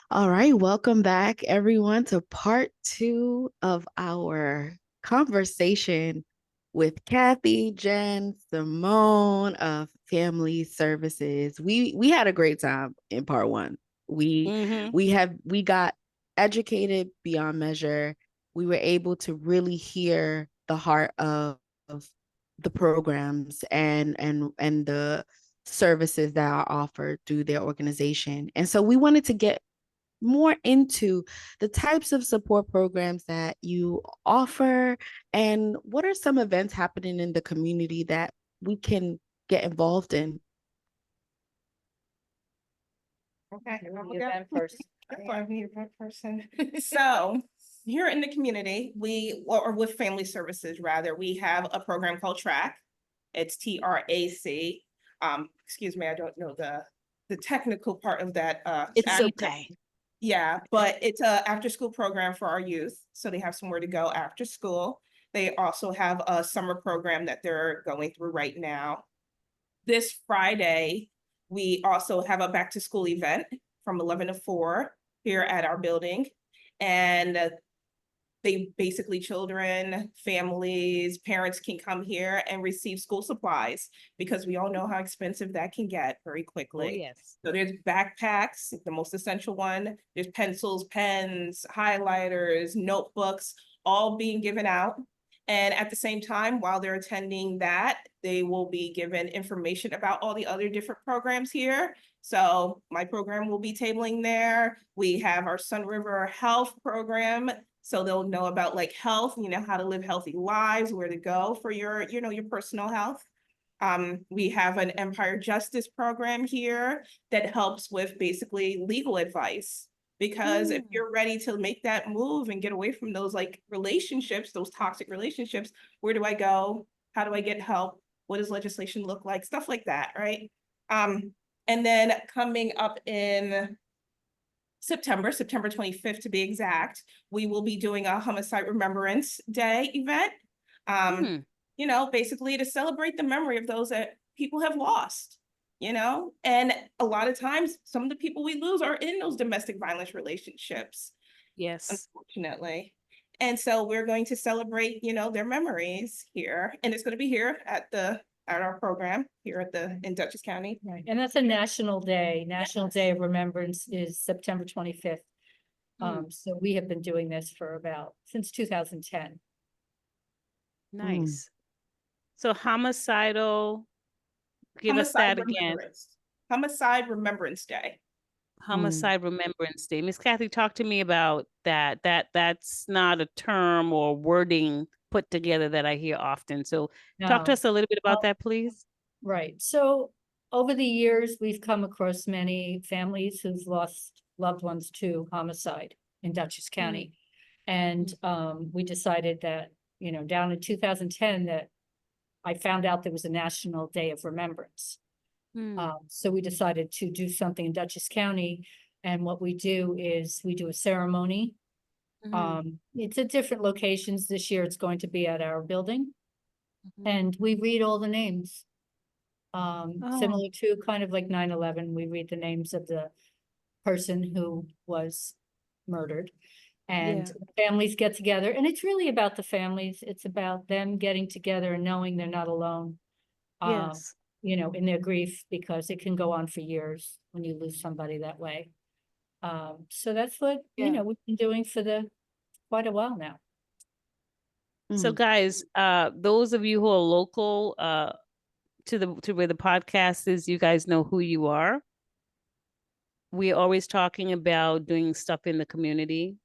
All right, welcome back, everyone, to part two of our conversation with Kathy, Jen, Simone of Family Services. We had a great time in part one. We Mm-hmm. we got educated beyond measure. We were able to really hear the heart of the programs and the services that are offered through their organization. And so we wanted to get more into the types of support programs that you offer and what are some events happening in the community that we can get involved in. Okay, You're I'll the go. event person. I'm the event person. So here in the community, or with Family Services rather, we have a program called TRAC. It's TRAC. Excuse me, I don't know the technical part of that It's acronym. okay. Yeah, but it's a after school program for our youth, so they have somewhere to go after school. They also have a summer program that they're going through right now. This Friday, we also have a back to school event from 11 to 4 here at our building. And they basically children, families, parents can come here and receive school supplies because we all know how expensive that can get very Oh, quickly. yes. So there's backpacks, the most essential one. There's pencils, pens, highlighters, notebooks, all being given out. And at the same time, while they're attending that, they will be given information about all the other different programs here. So my program will be tabling there. We have our Sun River Health program. So they'll know about like health, how to live healthy lives, where to go for your personal health. We have an Empire Justice program here that helps with basically legal advice. Because if you're ready to make that move and get away from those like relationships, those toxic relationships, where do I go? How do I get help? What does legislation look like? Stuff like that, right? And then coming up in September 25th to be exact, we will be doing a Homicide Remembrance Day event. Hmm. Basically to celebrate the memory of those that people have lost, and a lot of times some of the people we lose are in those domestic violence relationships, Yes. unfortunately. And so we're going to celebrate, their memories here. And it's going to be here at our program here in Dutchess County. Right, and that's a national day. National Day of Remembrance is September 25th. So we have been doing this for since 2010. Nice. So homicidal, give us Homicide that again. Remembrance. Homicide Remembrance Day. Homicide Remembrance Day. Miss Kathy, talk to me about that. That's not a term or wording put together that I hear often. So talk to No, us a little bit about that, please. right. So over the years, we've come across many families who've lost loved ones to homicide in Dutchess County. And we decided that, down in 2010, that I found out there was a National Day of Remembrance. So we decided to do something in Dutchess County. And what we do is we do a ceremony. It's at different locations. This year it's going to be at our building. And we read all the names. Similar to kind of like 9/11, we read the names of the person who was murdered. And families get together. And it's really about the families. It's about them getting together and knowing they're not alone. Yes. In their grief, because it can go on for years when you lose somebody that way. So that's what, we've been doing for quite a while now. So guys, those of you who are local to where the podcast is, you guys know who you are. We're always talking about doing stuff in the community.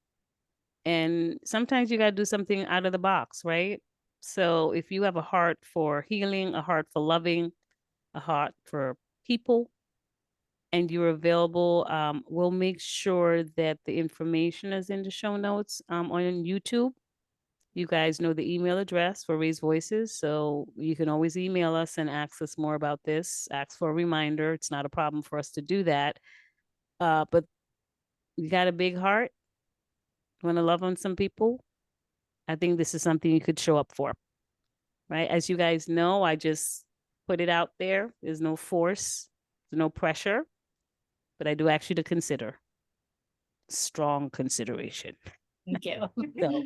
And sometimes you got to do something out of the box, right? So if you have a heart for healing, a heart for loving, a heart for people, and you're available, we'll make sure that the information is in the show notes on YouTube. You guys know the email address for Raise Voices, so you can always email us and ask us more about this, ask for a reminder. It's not a problem for us to do that. But you got a big heart, want to love on some people, I think this is something you could show up for, right? As you guys know, I just put it out there. There's no force, there's no pressure, but I do ask you to consider. strong consideration. Thank you. So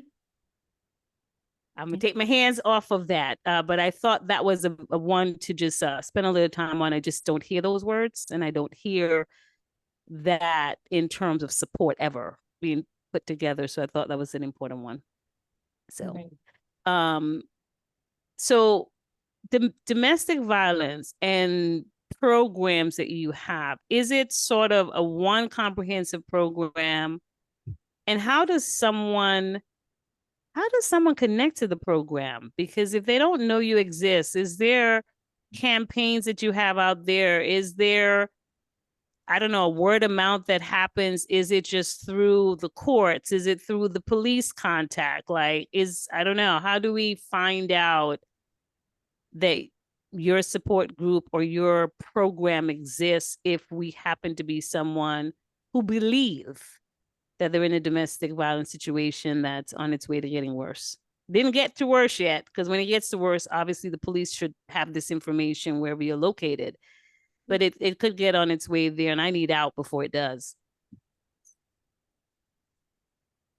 I'm gonna take my hands off of that. But I thought that was a one to just spend a little time on. I just don't hear those words, and I don't hear that in terms of support ever being put together. So I thought that was an important one. So, Right. So domestic violence and programs that you have, is it sort of a one comprehensive program? And how does someone connect to the program? Because if they don't know you exist, is there campaigns that you have out there? Is there, I don't know, a word of mouth that happens? Is it just through the courts? Is it through the police contact? Like, I don't know, how do we find out that your support group or your program exists if we happen to be someone who believe that they're in a domestic violence situation that's on its way to getting worse? Didn't get to worse yet, because when it gets to worse, obviously the police should have this information wherever you're located. But it could get on its way there, and I need out before it does.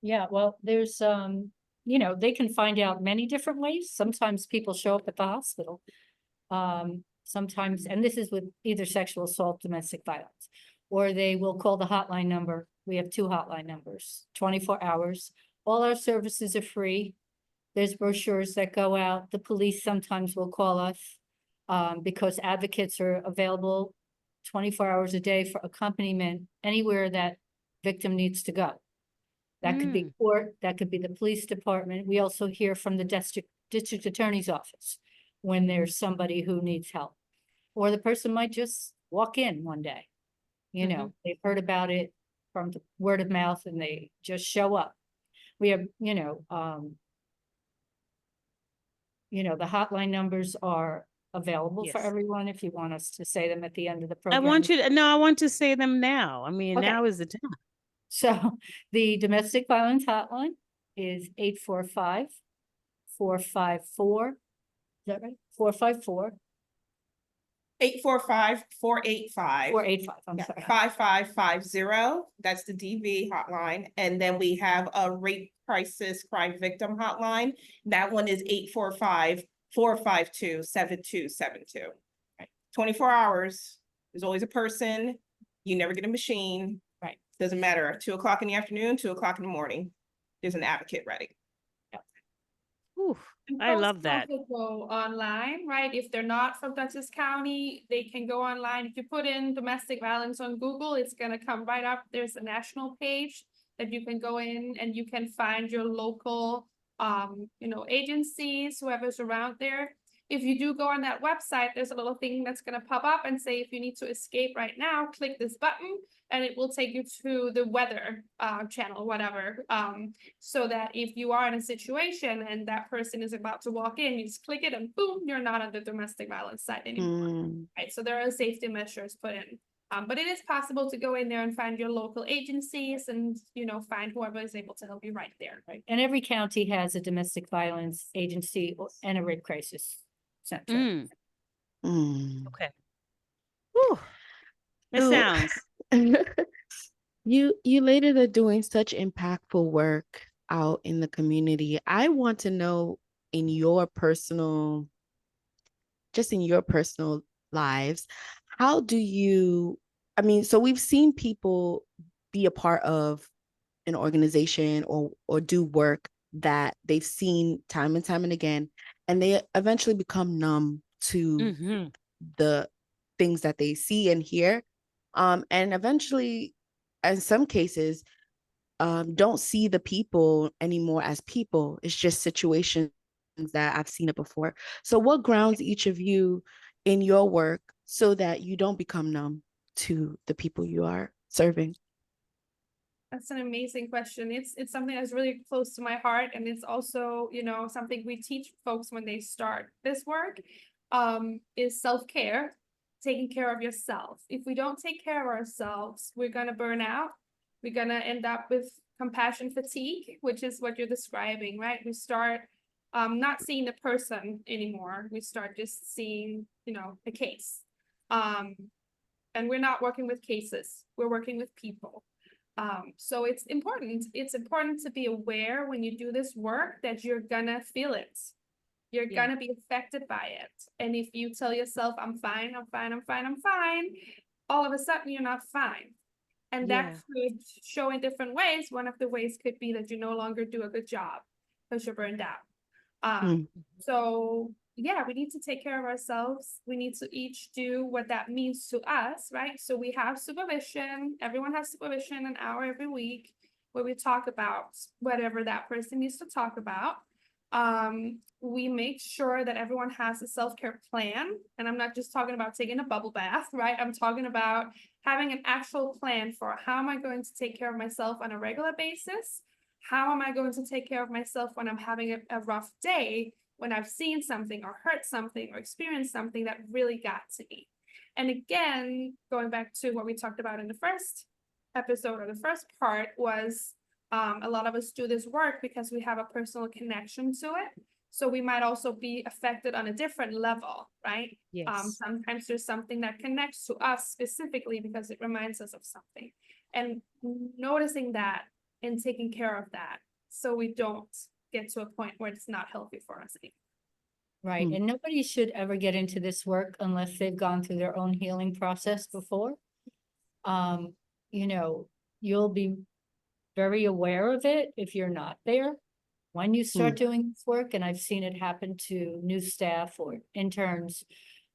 Yeah, well, there's, they can find out many different ways. Sometimes people show up at the hospital. Sometimes, and this is with either sexual assault, domestic violence, or they will call the hotline number. We have 2 hotline numbers, 24 hours. All our services are free. There's brochures that go out. The police sometimes will call us, because advocates are available 24 hours a day for accompaniment anywhere that victim needs to go. That could be court, that could be the police department. We also hear from the district attorney's office when there's somebody who needs help. Or the person might just walk in one day. They've heard about it from the word of mouth and they just show up. We have, the hotline numbers are available for Yes. everyone if you want us to say them at the end of the I program. want to say them now. I mean, Okay. now is the time. So the domestic violence hotline is 845-454. Is that right? 454. 845-485. 485, I'm sorry. 5550. That's the DV hotline. And then we have a rape crisis crime victim hotline. That one is 845-452-7272. 24 hours. There's always a person. You never get a machine. Right. Doesn't matter. 2:00 in the afternoon, 2:00 in the morning. There's an advocate ready. Oof, I love that. Also go online, right? If they're not from Dutchess County, they can go online. If you put in domestic violence on Google, it's gonna come right up. There's a national page that you can go in and you can find your local, agencies, whoever's around there. If you do go on that website, there's a little thing that's gonna pop up and say, if you need to escape right now, click this button and it will take you to the weather channel, whatever. So that if you are in a situation and that person is about to walk in, you just click it and boom, you're not on the domestic violence site anymore. Right. So there are safety measures put in. But it is possible to go in there and find your local agencies and, find whoever is able to help you right there. Right. And every county has a domestic violence agency and a rape crisis center. Okay. Whew. It So- sounds. You ladies are doing such impactful work out in the community. I want to know in your personal lives, how do you, so we've seen people be a part of an organization or do work that they've seen time and time and again, and they eventually become numb to the things that they see and hear. And eventually, in some cases, don't see the people anymore as people. It's just situations that I've seen it before. So what grounds each of you in your work so that you don't become numb to the people you are serving? That's an amazing question. It's something that's really close to my heart, and it's also, something we teach folks when they start this work, is self-care, taking care of yourself. If we don't take care of ourselves, we're gonna burn out. We're gonna end up with compassion fatigue, which is what you're describing, right? We start not seeing the person anymore. We start just seeing, a case. And we're not working with cases. We're working with people. So it's important. It's important to be aware when you do this work that you're gonna feel it. You're Yeah. gonna be affected by it. And if you tell yourself, I'm fine, I'm fine, I'm fine, I'm fine, all of a sudden you're not fine. And that Yeah. could show in different ways. One of the ways could be that you no longer do a good job because you're burned out. So yeah, we need to take care of ourselves. We need to each do what that means to us, right? So we have supervision. Everyone has supervision, an hour every week, where we talk about whatever that person needs to talk about. We make sure that everyone has a self-care plan. And I'm not just talking about taking a bubble bath, right? I'm talking about having an actual plan for how am I going to take care of myself on a regular basis? How am I going to take care of myself when I'm having a rough day, when I've seen something or heard something or experienced something that really got to me? And again, going back to what we talked about in the first episode or the first part was a lot of us do this work because we have a personal connection to it. So we might also be affected on a different level, right? Yes. Sometimes there's something that connects to us specifically because it reminds us of something. And noticing that and taking care of that so we don't get to a point where it's not healthy for us anymore. Right, and nobody should ever get into this work unless they've gone through their own healing process before. You know, you'll be very aware of it if you're not there. When you start doing this work, and I've seen it happen to new staff or interns,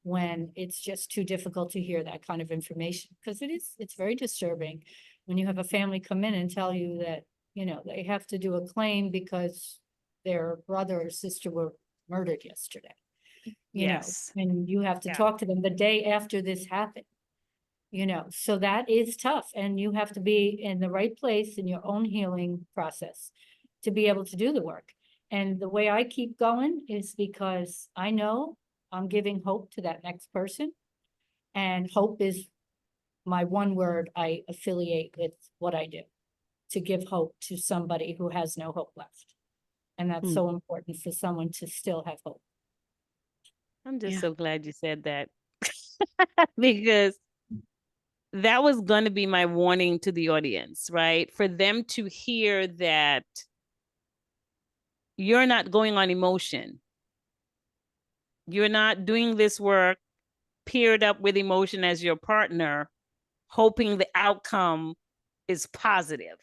when it's just too difficult to hear that kind of information, because it's very disturbing when you have a family come in and tell you that, you know, they have to do a claim because their brother or sister were murdered yesterday. You know, Yes. and you have to Yeah. talk to them the day after this happened. You know, so that is tough, and you have to be in the right place in your own healing process to be able to do the work. And the way I keep going is because I know I'm giving hope to that next person. And hope is my one word I affiliate with what I do, to give hope to somebody who has no hope left. And that's so important for someone to still have hope. I'm just so glad you said that because that was going to be my warning to the audience, right? For them to hear that you're not going on emotion. You're not doing this work paired up with emotion as your partner, hoping the outcome is positive.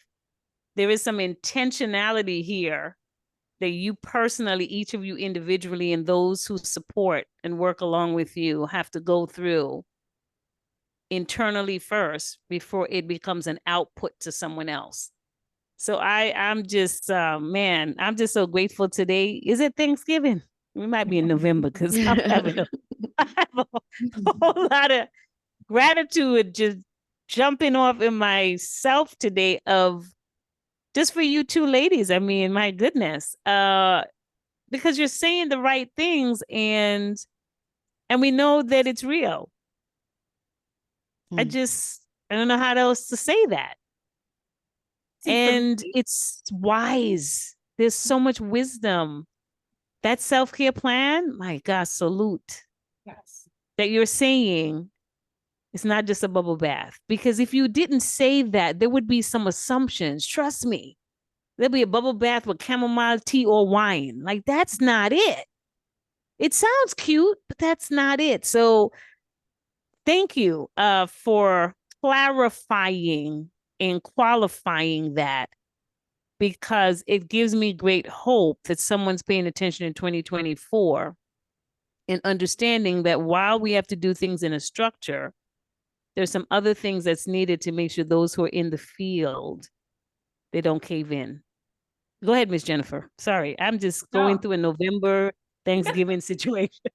There is some intentionality here that you personally, each of you individually, and those who support and work along with you have to go through internally first before it becomes an output to someone else. So I'm just, man, I'm just so grateful today. Is it Thanksgiving? We might be in November because I have a whole lot of gratitude just jumping off in myself today of just for you two ladies. I mean, my goodness, because you're saying the right things and we know that it's real. I don't know how else to say that. And it's wise. There's so much wisdom. That self-care plan, my God, salute. Yes. That you're saying it's not just a bubble bath. Because if you didn't say that, there would be some assumptions. Trust me. There'll be a bubble bath with chamomile tea or wine. Like, that's not it. It sounds cute, but that's not it. So thank you for clarifying and qualifying that, because it gives me great hope that someone's paying attention in 2024 and understanding that while we have to do things in a structure, there's some other things that's needed to make sure those who are in the field, they don't cave in. Go ahead, Miss Jennifer. Sorry, I'm just going through a November Thanksgiving situation.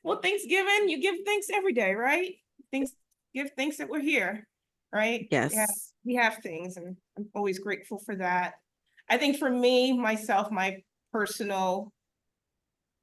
Well, Thanksgiving, you give thanks every day, right? Give thanks that we're here, right? Yes. Yeah, we have things, and I'm always grateful for that. I think for me, myself, my personal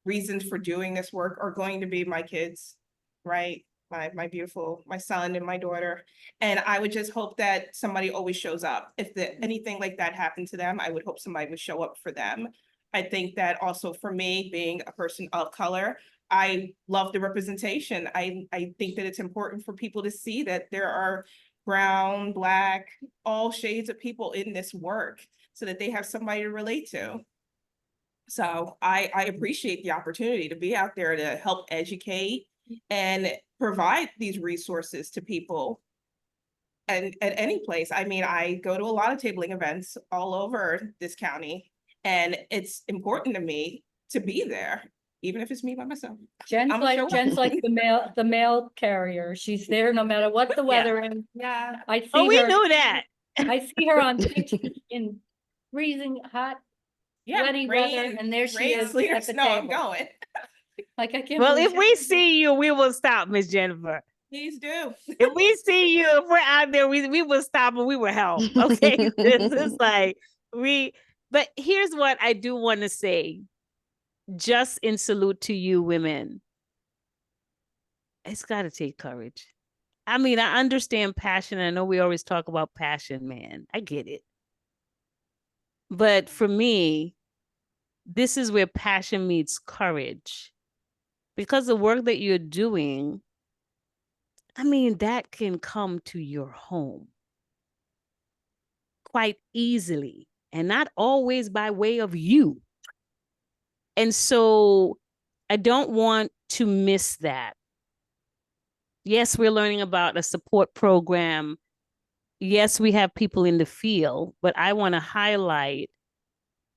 reasons for doing this work are going to be my kids, right? My son and my daughter. And I would just hope that somebody always shows up. If anything like that happened to them, I would hope somebody would show up for them. I think that also for me, being a person of color, I love the representation. I think that it's important for people to see that there are brown, black, all shades of people in this work so that they have somebody to relate to. So I appreciate the opportunity to be out there to help educate and provide these resources to people. And at any place, I mean, I go to a lot of tabling events all over this county, and it's important to me to be there, even if it's me by myself. Jen's I'ma like, show up. Jen's like the mail carrier. She's there no matter what the weather is. Yeah. I see Oh, we her, knew that. I see her on pictures in freezing hot, Yeah, sweaty weather, and there she rain, is sleet, or at the snow, I'm table. going. Like, I can't Well, believe if we see you, we will stop, Miss Jennifer. Please do. If we see you, if we're out there, we will stop and we will help. Okay. This is like but here's what I do want to say, just in salute to you women. It's got to take courage. I mean, I understand passion. I know we always talk about passion, man. I get it. But for me, this is where passion meets courage. Because the work that you're doing, I mean, that can come to your home quite easily and not always by way of you. And so I don't want to miss that. Yes, we're learning about a support program. Yes, we have people in the field, but I want to highlight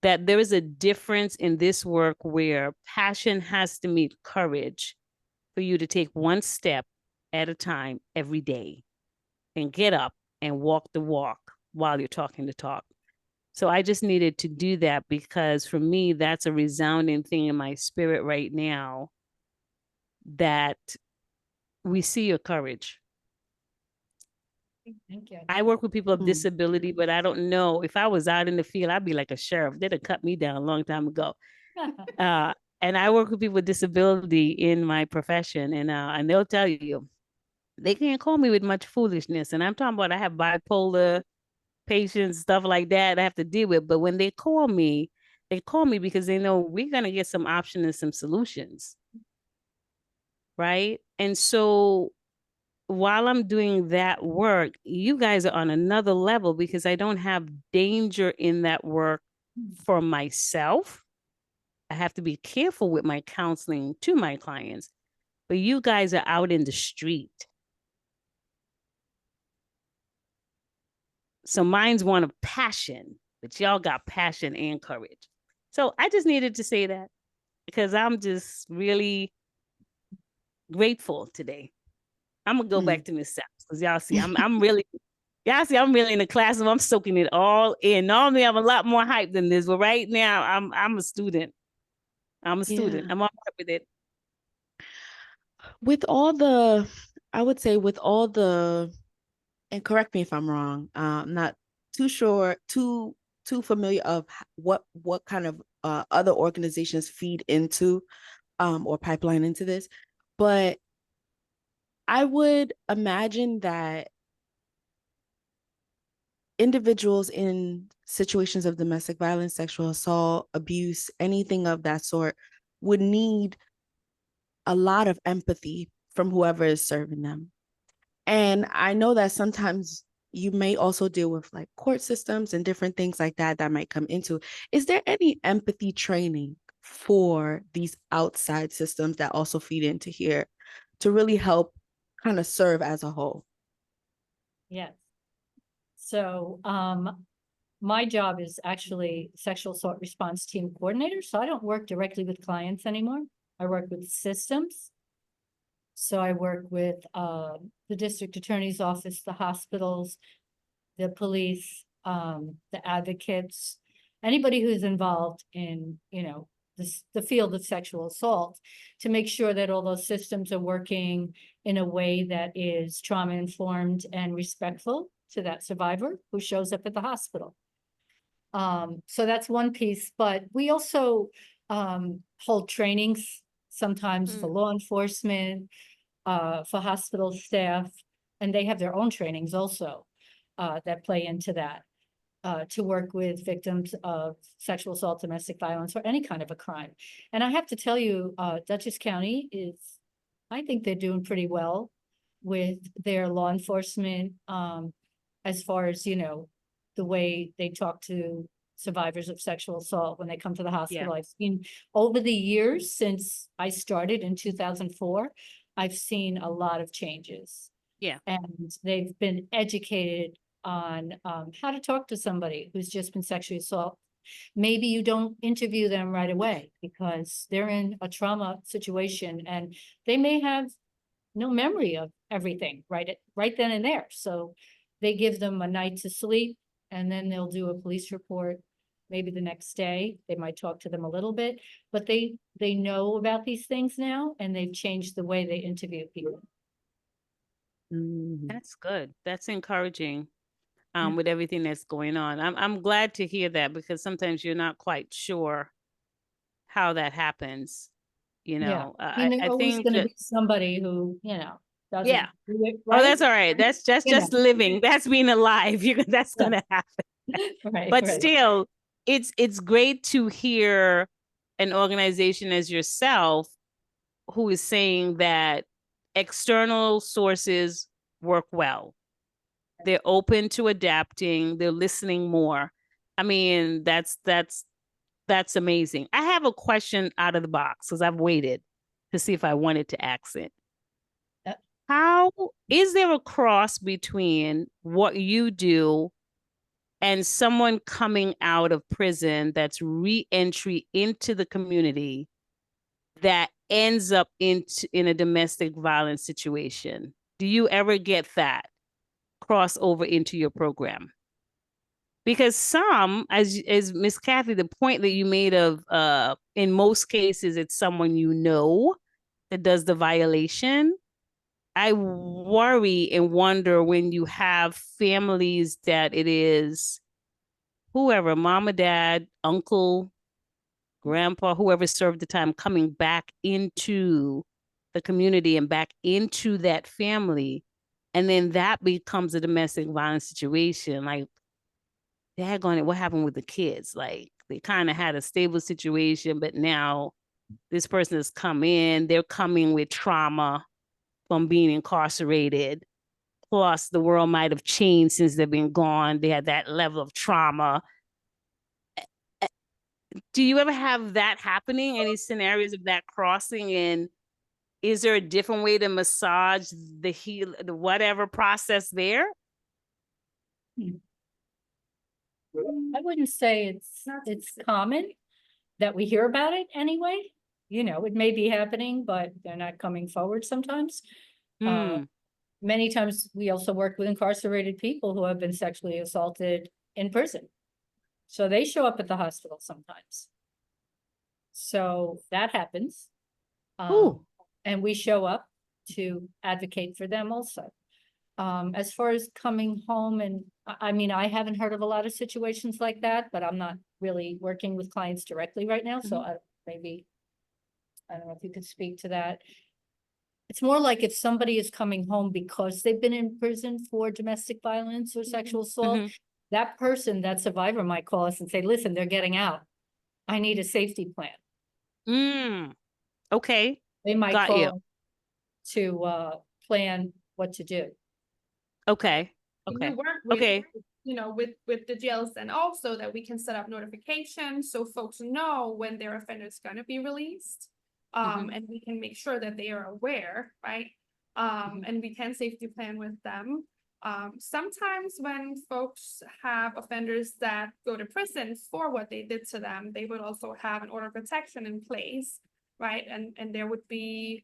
that there is a difference in this work where passion has to meet courage for you to take one step at a time every day and get up and walk the walk while you're talking the talk. So I just needed to do that because for me, that's a resounding thing in my spirit right now, that we see your courage. Thank you. I work with people of disability, but I don't know if I was out in the field, I'd be like a sheriff. They'd have cut me down a long time ago. And I work with people with disability in my profession, and they'll tell you they can't call me with much foolishness. And I'm talking about I have bipolar patients, stuff like that I have to deal with. But when they call me because they know we're gonna get some options and some solutions, right? And so while I'm doing that work, you guys are on another level because I don't have danger in that work for myself. I have to be careful with my counseling to my clients, but you guys are out in the street. So mine's one of passion, but y'all got passion and courage. So I just needed to say that because I'm just really grateful today. I'm gonna go back to Miss Saps because y'all see, I'm really in the classroom. I'm soaking it all in. Normally I'm a lot more hype than this, but right now I'm a student. I'm a student. Yeah. I'm all right with it. With all the, I would say with all the, and correct me if I'm wrong, I'm not too sure, too familiar of what kind of other organizations feed into or pipeline into this, but I would imagine that individuals in situations of domestic violence, sexual assault, abuse, anything of that sort would need a lot of empathy from whoever is serving them. And I know that sometimes you may also deal with like court systems and different things like that might come into. Is there any empathy training for these outside systems that also feed into here to really help kind of serve as a whole? Yes. So, my job is actually sexual assault response team coordinator. So I don't work directly with clients anymore. I work with systems. So I work with the district attorney's office, the hospitals, the police, the advocates, anybody who's involved in, the field of sexual assault, to make sure that all those systems are working in a way that is trauma informed and respectful to that survivor who shows up at the hospital. So that's one piece, but we also hold trainings sometimes for law enforcement, for hospital staff, and they have their own trainings also that play into that, to work with victims of sexual assault, domestic violence, or any kind of a crime. And I have to tell you, Dutchess County I think they're doing pretty well. with their law enforcement, as far as, you know, the way they talk to survivors of sexual assault when they come to the hospital. I've seen over the years since I started in 2004, I've seen a lot of changes. Yeah. And they've been educated on how to talk to somebody who's just been sexually assaulted. Maybe you don't interview them right away because they're in a trauma situation and they may have no memory of everything right then and there. So they give them a night to sleep and then they'll do a police report. Maybe the next day, they might talk to them a little bit, but they know about these things now and they've changed the way they interview people. That's good. That's encouraging. Yeah. With everything that's going on. I'm glad to hear that because sometimes you're not quite sure how that happens. You know, And there's I always think gonna that, be somebody who, you know, doesn't yeah. do it Oh, right. that's all right. That's You just know. living. That's being alive. That's Yeah. gonna happen. Right, But right. still, it's great to hear an organization as yourself who is saying that external sources work well. They're open to adapting, they're listening more. I mean, that's amazing. I have a question out of the box because I've waited to see if I wanted to ask it. How is there a cross between what you do and someone coming out of prison that's re-entry into the community that ends up in a domestic violence situation? Do you ever get that cross over into your program? Because some, as Miss Kathy, the point that you made of in most cases it's someone you know that does the violation. I worry and wonder when you have families that it is whoever, mama, dad, uncle, grandpa, whoever served the time coming back into the community and back into that family. And then that becomes a domestic violence situation. Like, daggone it, what happened with the kids? Like, they kind of had a stable situation, but now this person has come in, they're coming with trauma from being incarcerated. Plus, the world might have changed since they've been gone. They had that level of trauma. Do you ever have that happening? Any scenarios of that crossing? And is there a different way to massage the whatever process there? I wouldn't say it's common that we hear about it anyway. You know, it may be happening, but they're not coming forward sometimes. Many times we also work with incarcerated people who have been sexually assaulted in prison. So they show up at the hospital sometimes. So that happens. And we show up to advocate for them also. As far as coming home, and I mean, I haven't heard of a lot of situations like that, but I'm not really working with clients directly right now. So maybe, I don't know if you could speak to that. It's more like if somebody is coming home because they've been in prison for domestic violence or sexual assault, that person, that survivor might call us and say, listen, they're getting out. I need a safety plan. Okay. They might Got call you. to plan what to do. Okay. We Okay. work with, Okay. you know, with the jails, and also that we can set up notifications so folks know when their offender is going to be released. And we can make sure that they are aware, right? And we can safety plan with them. Sometimes when folks have offenders that go to prison for what they did to them, they would also have an order of protection in place, right? And there would be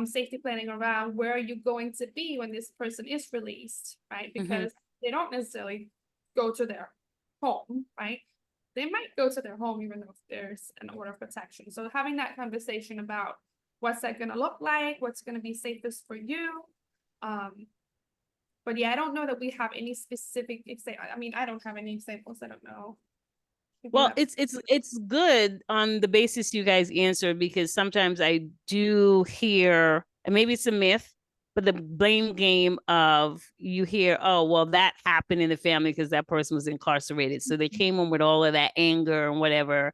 safety planning around where are you going to be when this person is released, right? Because they don't necessarily go to their home, right? They might go to their home even though there's an order of protection. So having that conversation about what's that going to look like, what's going to be safest for you. But yeah, I don't know that we have any specific example. I mean, I don't have any examples. I don't know. Well, it's good on the basis you guys answered, because sometimes I do hear, and maybe it's a myth, but the blame game of you hear, oh, well, that happened in the family because that person was incarcerated. So they came home with all of that anger and whatever,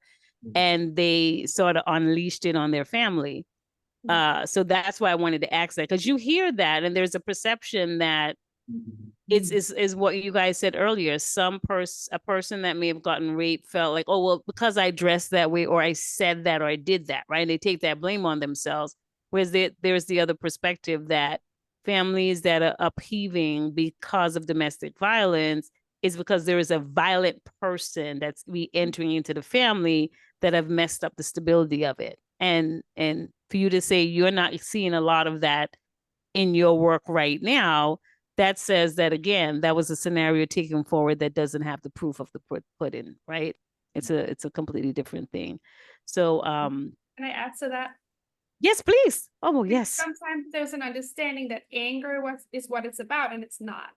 and they sort of unleashed it on their family. So that's why I wanted to ask that, because you hear that and there's a perception that is what you guys said earlier. A person that may have gotten raped felt like, oh, well, because I dressed that way, or I said that, or I did that, right? And they take that blame on themselves. Whereas there's the other perspective that families that are upheaving because of domestic violence is because there is a violent person that's re-entering into the family that have messed up the stability of it. And for you to say you're not seeing a lot of that in your work right now, that says that, again, that was a scenario taken forward that doesn't have the proof of the put in, right? It's a completely different thing. So Can I add to that? yes, please. Oh, yes. Sometimes there's an understanding that anger is what it's about, and it's not.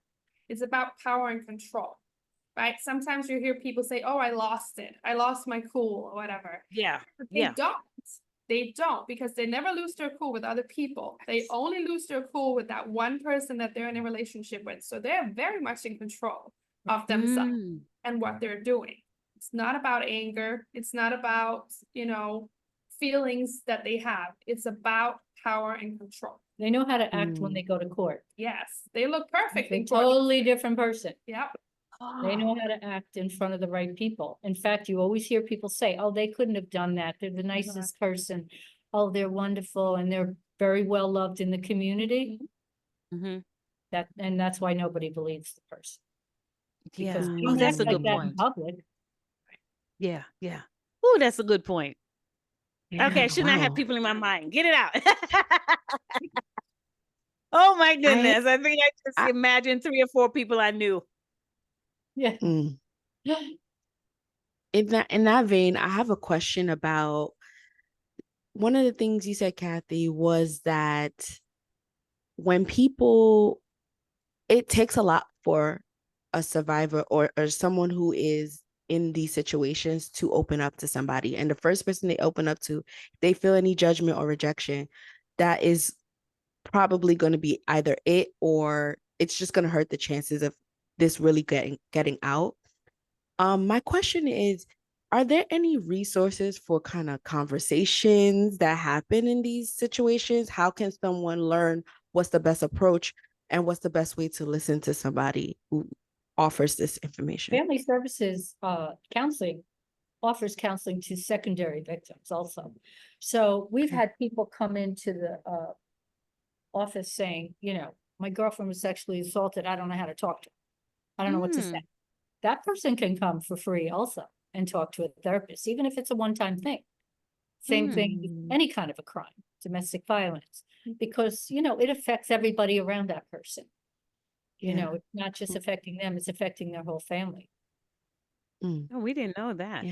It's about power and control, right? Sometimes you hear people say, oh, I lost it. I lost my cool or whatever. Yeah. But they don't. They don't, because they never lose their cool with other people. They only lose their cool with that one person that they're in a relationship with. So they're very much in control of themselves and what they're doing. It's not about anger. It's not about, feelings that they have. It's about power and control. They know how to act when they go to court. Yes, they look perfect. It's a totally different person. Yep. They know how to act in front of the right people. In fact, you always hear people say, oh, they couldn't have done that. They're the nicest person. Oh, they're wonderful. And they're very well loved in the community. That's why nobody believes the person. Because that's a good point. In public. Yeah. Oh, that's a good point. Yeah, okay, I should not have people in my mind. Get it out. Oh my goodness. I think I just imagined 3 or 4 people I knew. Yeah. In that vein, I have a question about one of the things you said, Kathy, was that when it takes a lot for a survivor or someone who is in these situations to open up to somebody. And the first person they open up to, they feel any judgment or rejection, that is probably going to be either it, or it's just going to hurt the chances of this really getting out. My question is, are there any resources for kind of conversations that happen in these situations? How can someone learn what's the best approach and what's the best way to listen to somebody who offers this information? Family Services counseling offers counseling to secondary victims also. So we've had people come into the office saying, my girlfriend was sexually assaulted. I don't know how to talk to her. I don't know what to say. That person can come for free also and talk to a therapist, even if it's a one-time thing. Same thing with any kind of a crime, domestic violence, because, it affects everybody around that person. It's not just affecting them, it's affecting their whole family. Oh, we didn't know that.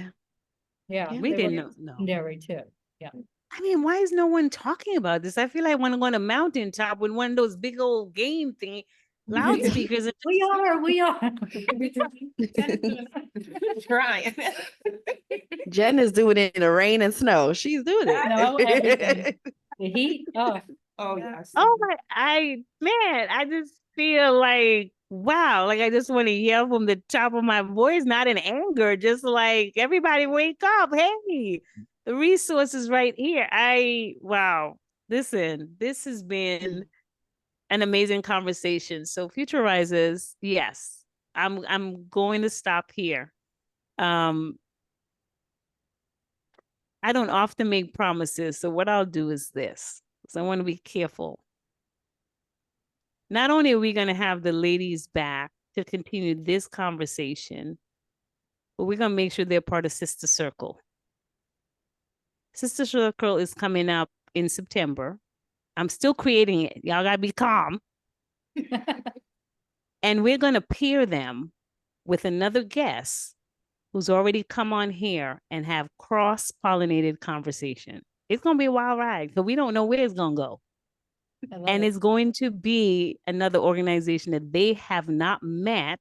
Yeah. We didn't know. Secondary too. Yeah. I mean, why is no one talking about this? I feel like I want to go on a mountaintop with one of those big old game thing loudspeakers. We are. Trying. Jen is doing it in the rain and snow. She's doing it. No, everything. The heat. Oh yes. Oh my, I just feel like, wow, like I just want to yell from the top of my voice, not in anger, just like, everybody wake up. Hey, the resources right here. Wow. Listen, this has been an amazing conversation. So Future Rises, yes, I'm going to stop here. I don't often make promises. So what I'll do is this, because I want to be careful. Not only are we going to have the ladies back to continue this conversation, but we're going to make sure they're part of Sister Circle. Sister Circle is coming up in September. I'm still creating it. Y'all got to be calm. And we're going to pair them with another guest who's already come on here and have cross-pollinated conversation. It's going to be a wild ride, because we don't know where it's going to go. And it's going to be another organization that they have not met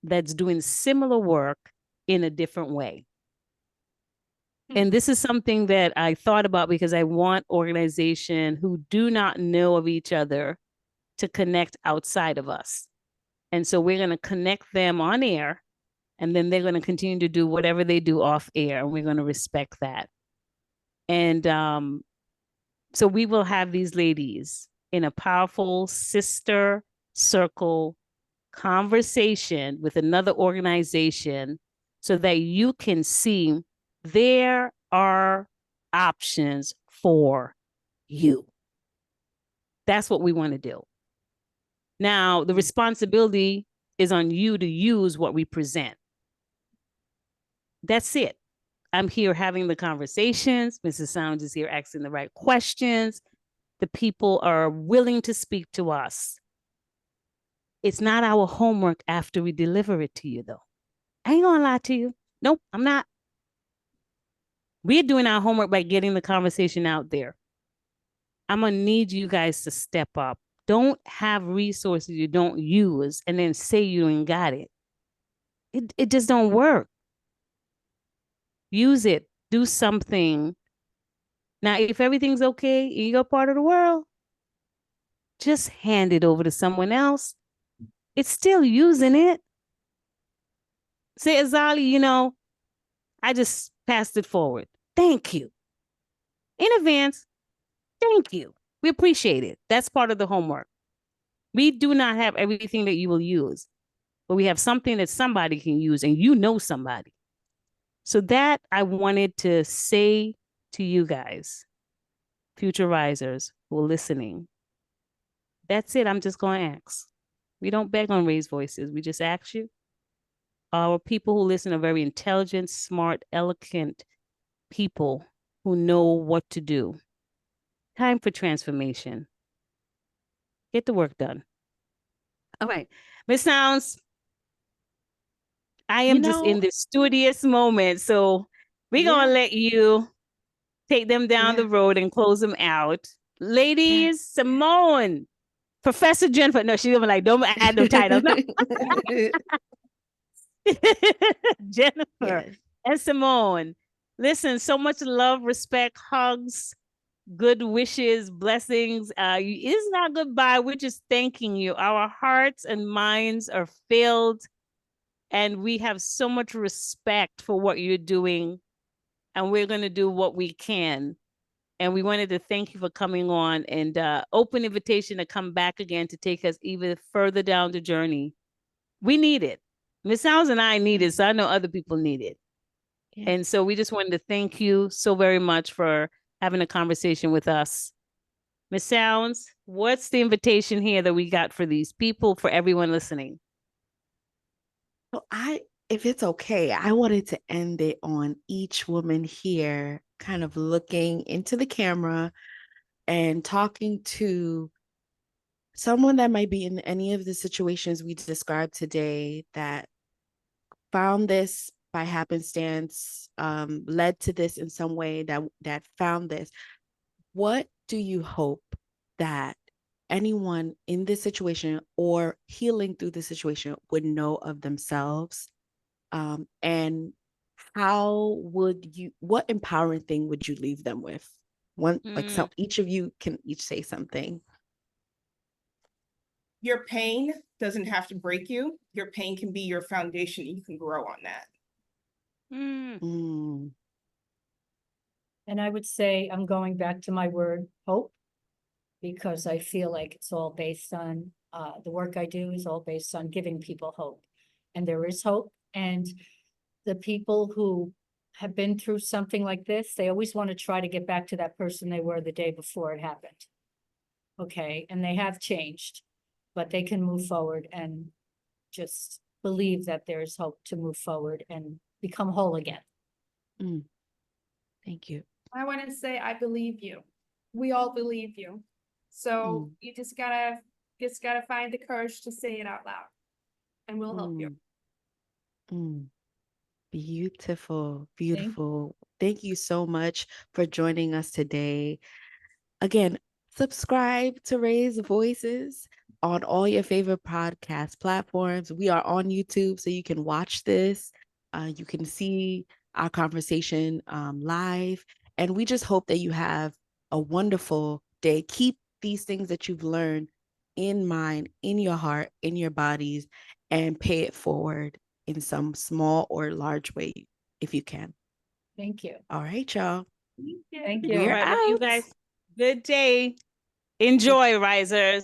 that's doing similar work in a different way. And this is something that I thought about, because I want organizations who do not know of each other to connect outside of us. And so we're going to connect them on air, and then they're going to continue to do whatever they do off air, and we're going to respect that. And So we will have these ladies in a powerful sister circle conversation with another organization so that you can see there are options for you. That's what we want to do. Now, the responsibility is on you to use what we present. That's it. I'm here having the conversations. Mrs. Sounds is here asking the right questions. The people are willing to speak to us. It's not our homework after we deliver it to you, though. I ain't gonna lie to you. Nope, I'm not. We're doing our homework by getting the conversation out there. I'm gonna need you guys to step up. Don't have resources you don't use and then say you ain't got it. It just don't work. Use it. Do something. Now, if everything's okay in your part of the world, just hand it over to someone else. It's still using it. Say, Azali, I just passed it forward. Thank you. In advance, thank you. We appreciate it. That's part of the homework. We do not have everything that you will use, but we have something that somebody can use, and you know somebody. So that I wanted to say to you guys, future risers who are listening. That's it. I'm just going to ask. We don't beg on raised voices. We just ask you. Our people who listen are very intelligent, smart, eloquent people who know what to do. Time for transformation. Get the work done. All right. Miss Sounds, I am just in this studious moment. So we're going to let you take them down the road and close them out. Ladies, Simone, Professor Jennifer. No, she's gonna be like, don't add no titles. No. Jennifer and Simone. Listen, so much love, respect, hugs, good wishes, blessings. It's not goodbye. We're just thanking you. Our hearts and minds are filled, and we have so much respect for what you're doing, and we're going to do what we can. And we wanted to thank you for coming on, and open invitation to come back again to take us even further down the journey. We need it. Miss Sounds and I need it, so I know other people need it. Yeah. And so we just wanted to thank you so very much for having a conversation with us. Miss Sounds, what's the invitation here that we got for these people, for everyone listening? Well, if it's okay, I wanted to end it on each woman here kind of looking into the camera and talking to someone that might be in any of the situations we described today that found this by happenstance, led to this in some way, that found this. What do you hope that anyone in this situation or healing through the situation would know of themselves? And what empowering thing would you leave them with? Each of you can each say something. Your pain doesn't have to break you. Your pain can be your foundation. You can grow on that. And I would say I'm going back to my word hope, because I feel like it's all based on the work I do is all based on giving people hope. And there is hope. And the people who have been through something like this, they always want to try to get back to that person they were the day before it happened. Okay. And they have changed, but they can move forward and just believe that there's hope to move forward and become whole again. Thank you. I want to say, I believe you. We all believe you. So you just gotta find the courage to say it out loud, and we'll help you. Beautiful, beautiful. Thank you so much for joining us today. Again, subscribe to Raise Voices on all your favorite podcast platforms. We are on YouTube, so you can watch this. You can see our conversation live. And we just hope that you have a wonderful day. Keep these things that you've learned in mind, in your heart, in your bodies, and pay it forward in some small or large way if you can. Thank you. All right, y'all. Thank you. We're All right, out. you guys. Good day. Enjoy, risers.